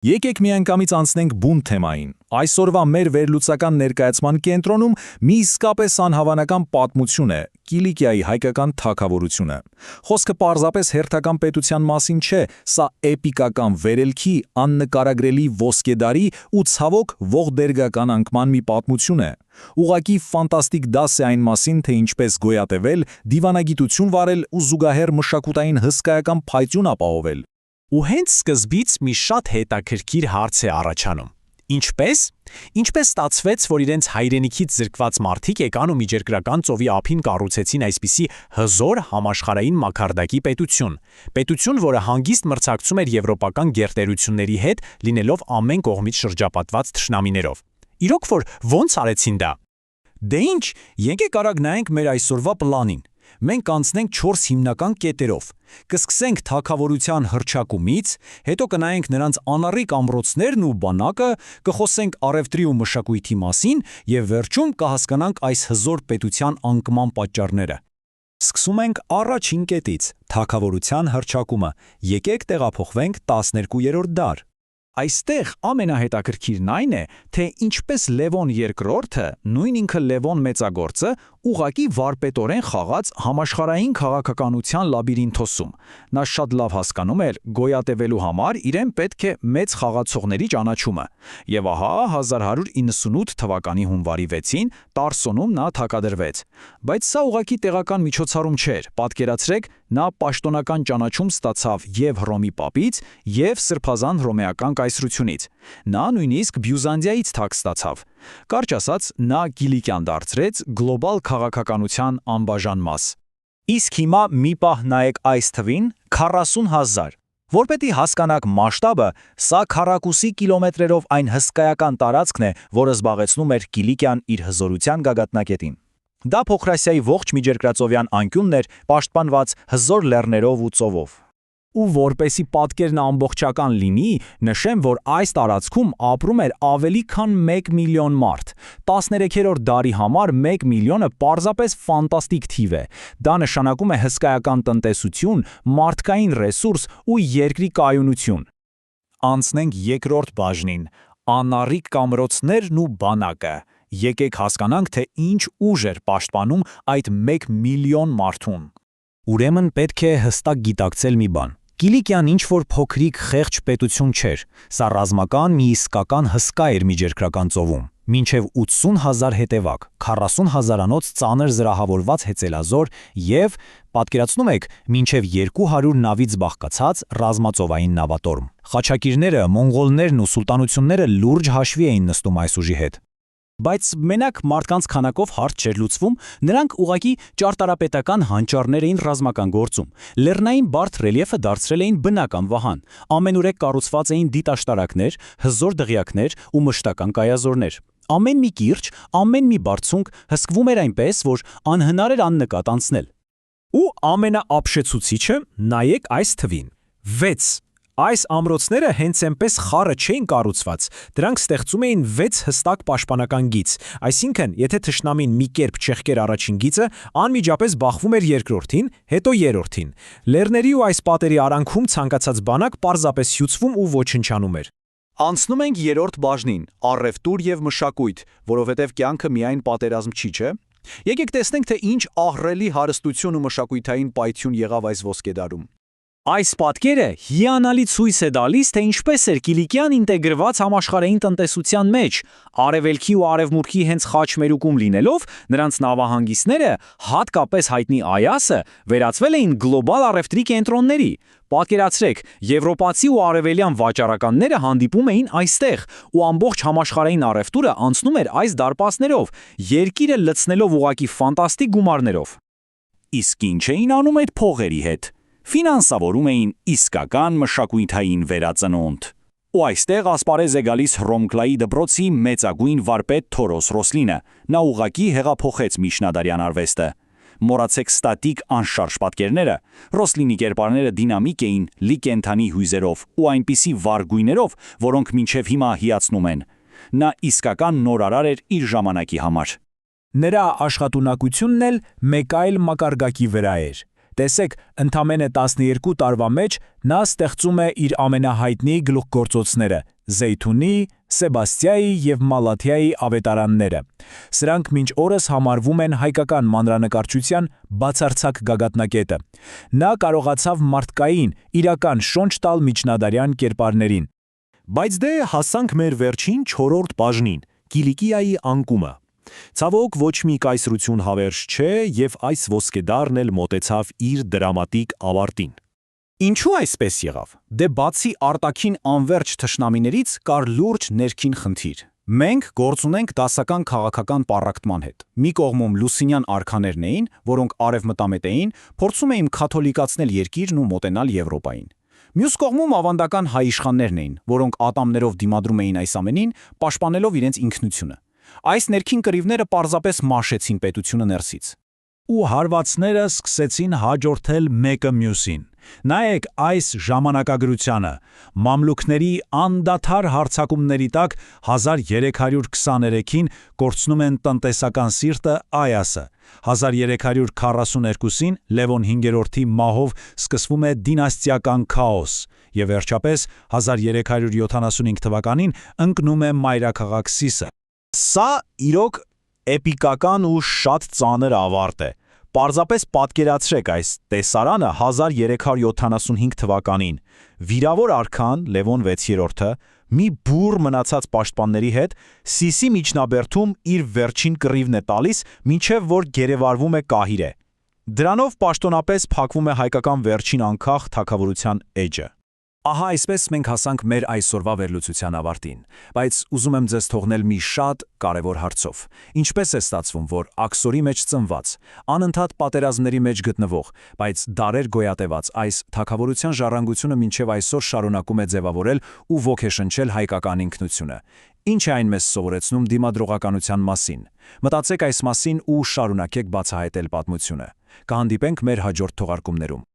Եկեք միանգամից անցնենք բուն թեմային։ Այսօրվա մեր վերլուծական ներկայացման կենտրոնում մի իսկապես անհավանական պատմություն է՝ Կիլիկիայի հայկական թագավորությունը։ Խոսքը պարզապես հերթական պետության մասին չէ, սա էպիկական վերելքի, աննկարագրելի ոսկեդարի ու ցավոք ողբերգական անկման մի պատմություն է։ Ուղղակի ֆանտաստիկ դաս է այն մասին, թե ինչպես գոյատևել, դիվանագիտություն վարել ու զուգահեռ մշակութային հսկայական փայտյուն ապահովել։ Ու հենց սկզբից մի շատ հետաքրքիր հարց է առաջանում. Ինչպես ստացվեց, որ իրենց հայրենիքից զրկված մարդիկ եկան ու Միջերկրական ծովի ափին կառուցեցին այսպիսի հզոր համաշխարհային մակարդակի պետություն, որը հանգիստ մրցակցում էր եվրոպական գերտերությունների հետ, լինելով ամեն կողմից շրջապատված թշնամիներով։ Իրոք որ ո՞նց արեցին դա։ Դե ինչ, եկեք արագ նայենք մեր այսօրվա պլանին։ Մենք կանցնենք 4 հիմնական կետերով։ Կսկսենք թագավորության հռչակումից, հետո կնայենք նրանց անառիկ ամրոցներն ու բանակը, կխոսենք առևտրի ու մշակույթի մասին եւ վերջում կհասկանանք այս հզոր պետության անկման պատճառները։ Սկսում ենք առաջին կետից՝ թագավորության հռչակումը։ Եկեք տեղափոխվենք 12-րդ դար։ Այստեղ ամենահետաքրքիրն այն է, թե ինչպես Լևոն II-ը, նույն ինքը Լևոն Մեծագործը, ուղղակի վարպետորեն խաղաց համաշխարհային քաղաքականության լաբիրինթոսում։ Նա շատ լավ հասկանում էր գոյատևելու համար իրեն պետք է մեծ խաղացողների ճանաչումը։ Եվ ահա 1198 թվականի հունվարի 6-ին Տարսոնում նա թագադրվեց։ Բայց սա ուղղակի տեղական միջոցառում չէր։ Պատկերացրեք, նա պաշտոնական ճանաչում ստացավ եւ Հռոմի պապից, եւ սրբազան հռոմեական կայսրությունից։ Նա նույնիսկ Բյուզանդիայից թագ ստացավ։ Կարճ ասած, նա Կիլիկիան դարձրեց գլոբալ քաղաքականության անբաժան մաս։ Իսկ հիմա մի պահ նայեք այս թվին՝ 40,000։ Որպեսզի հասկանաք մասշտաբը, սա քառակուսի կիլոմետրերով այն հսկայական տարածքն է, որը զբաղեցնում էր Կիլիկիան իր հզորության գագաթնակետին։ Դա Փոքրասիայի ողջ միջերկրածովյան անկյունն էր, պաշտպանված հզոր լեռներով ու ծովով։ Ու որպեսի պատկերն ամբողջական լինի, նշեմ, որ այս տարածքում ապրում էր ավելի քան 1 միլիոն մարդ։ 13-րդ դարի համար 1 միլիոնը պարզապես ֆանտաստիկ թիվ է։ Դա նշանակում է հսկայական տնտեսություն, մարդկային ռեսուրս ու երկրի կայունություն։ Անցնենք երկրորդ բաժնին՝ անառիկ կամրոցներն ու բանակը։ Եկեք հասկանանք, թե ինչ ուժ էր պաշտպանում այդ 1 միլիոն մարդուն։ Ուրեմն պետք է հստակ գիտակցել մի բան։ Կիլիկիան ինչ-որ փոքրիկ խեղճ պետություն չէր, սա ռազմական մի իսկական հսկա էր Միջերկրական ծովում։ Մինչև 80,000 հետևակ, 40,000-անոց ծանր զրահավորված հեծելազոր եւ, պատկերացնում եք, մինչև 200 նավից բաղկացած ռազմածովային նավատորմ։ Խաչակիրները, մոնղոլներն ու սուլտանությունները լուրջ հաշվի էին նստում այս ուժի հետ։ Բայց մենակ մարդկանց քանակով հարց չէր լուծվում, նրանք ուղղակի ճարտարապետական հանճարներ էին ռազմական գործում։ Լեռնային բարդ ռելիեֆը դարձրել էին բնական վահան։ Ամենուրեք կառուցված էին դիտաշտարակներ, հզոր դղյակներ ու մշտական կայազորներ։ Ամեն մի կիրճ, ամեն մի բարձունք հսկվում էր այնպես, որ անհնար էր աննկատ անցնել։ Ու ամենաապշեցուցիչը նայեք այս թվին՝ 6։ Այս ամրոցները հենց այնպես խառը չէին կառուցված, դրանք ստեղծում էին 6 հստակ պաշտպանական գիծ, այսինքն, եթե թշնամին մի կերպ չեղկեր առաջին գիծը, անմիջապես բախվում էր երկրորդին, հետո երրորդին։ Լեռների ու այս պատերի արանքում ցանկացած բանակ պարզապես հյուծվում ու ոչնչանում էր։ Անցնում ենք երրորդ բաժնին՝ առևտուր եւ մշակույթ, որովհետեւ կյանքը միայն պատերազմ չի, չէ՞։ Եկեք տեսնենք, թե ինչ ահռելի հարստություն ու մշակութային պայթյուն եղավ այս ոսկեդարում։ Այս պատկերը հիանալի ցույց է տալիս, թե ինչպես էր Կիլիկիան ինտեգրված համաշխարհային տնտեսության մեջ։ Արևելքի ու արևմուտքի հենց խաչմերուկում լինելով, նրանց նավահանգիստները, հատկապես հայտնի Այասը, վերածվել էին գլոբալ առևտրի կենտրոնների։ Պատկերացրեք, եվրոպացի ու արևելյան վաճառականները հանդիպում էին այստեղ, ու ամբողջ համաշխարհային առևտուրը անցնում էր այս դարպասներով, երկիրը լցնելով ուղղակի ֆանտաստիկ գումարներով։ Իսկ ինչ էին անում այդ փողերի հետ։ Ֆինանսավորում էին իսկական մշակութային վերածնունդ։ Ու այստեղ ասպարեզ է գալիս Հռոմկլայի դպրոցի մեծագույն վարպետ Թորոս Ռոսլինը։ Նա ուղղակի հեղափոխեց միջնադարյան արվեստը։ Մոռացեք ստատիկ անշարժ պատկերները։ Ռոսլինի կերպարները դինամիկ էին, լի կենդանի հույզերով ու այնպիսի վառ գույներով, որոնք մինչև հիմա հիացնում են։ Նա իսկական նորարար էր իր ժամանակի համար։ Նրա աշխատունակությունն էլ մեկ այլ մակարդակի վրա էր։ Տեսեք, ընդամենը 12 տարվա մեջ նա ստեղծում է իր ամենահայտնի գլուխգործոցները՝ Զեյթունի, Սեբաստիայի և Մալաթիայի ավետարանները։ Սրանք մինչ օրս համարվում են հայկական մանրանկարչության բացարձակ գագաթնակետը։ Նա կարողացավ մարդկային, իրական շունչ տալ միջնադարյան կերպարներին։ Բայց դե հասանք մեր վերջին 4-րդ բաժնին՝ Կիլիկիայի անկումը։ Ցավոք ոչ մի կայսրություն հավերժ չէ և այս ոսկեդարն էլ մոտեցավ իր դրամատիկ ավարտին։ Ինչու այսպես եղավ։ Դե բացի արտաքին անվերջ թշնամիներից կար լուրջ ներքին խնդիր։ Մենք գործ ունենք դասական քաղաքական պառակտման հետ։ Մի կողմում լուսինյան արքաներն էին, որոնք արևմտամետ էին, փորձում էին քաթոլիկացնել երկիրն ու մոտենալ Եվրոպային։ Մյուս կողմում ավանդական հայ իշխաններն էին, որոնք ատամներով դիմադրում էին այս ամենին, պաշտպանելով իրենց ինքնությունը։ Այս ներքին կռիվները պարզապես մաշեցին պետությունը ներսից։ Ու հարվածները սկսեցին հաջորդել մեկը մյուսին։ Նայեք այս ժամանակագրությանը։ Մամլուքների անդադար հարձակումների տակ 1323-ին կորցնում են տնտեսական սիրտը Այասը։ 1342-ին Լևոն 5-րդի մահով սկսվում է դինաստիական քաոս, և վերջապես 1375 թվականին ընկնում է մայրաքաղաք Սիսը։ Սա իրոք էպիկական ու շատ ծանր ավարտ է։ Պարզապես պատկերացրեք այս տեսարանը 1375 թվականին։ Վիրավոր արքան Լևոն 6-րդը մի բուռ մնացած պաշտպանների հետ Սիսի միջնաբերդում իր վերջին կռիվն է տալիս, մինչև որ գերեվարվում է Կահիրե։ Դրանով պաշտոնապես փակվում է հայկական վերջին անկախ թագավորության էջը։ Ահա այսպես մենք հասանք մեր այսօրվա վերլուծության ավարտին, բայց ուզում եմ ձեզ թողնել մի շատ կարևոր հարցով։ Ինչպես է ստացվում, որ աքսորի մեջ ծնված, անընդհատ պատերազմների մեջ գտնվող, բայց դարեր գոյատևած այս թագավորության ժառանգությունը մինչև այսօր շարունակում է ձևավորել ու ոգեշնչել հայկական ինքնությունը։ Ինչ է այն մեզ սովորեցնում դիմադրողականության մասին։ Մտածեք այս մասին ու շարունակեք բացահայտել պատմությունը։ Կհանդիպենք մեր հաջորդ թողարկումներում։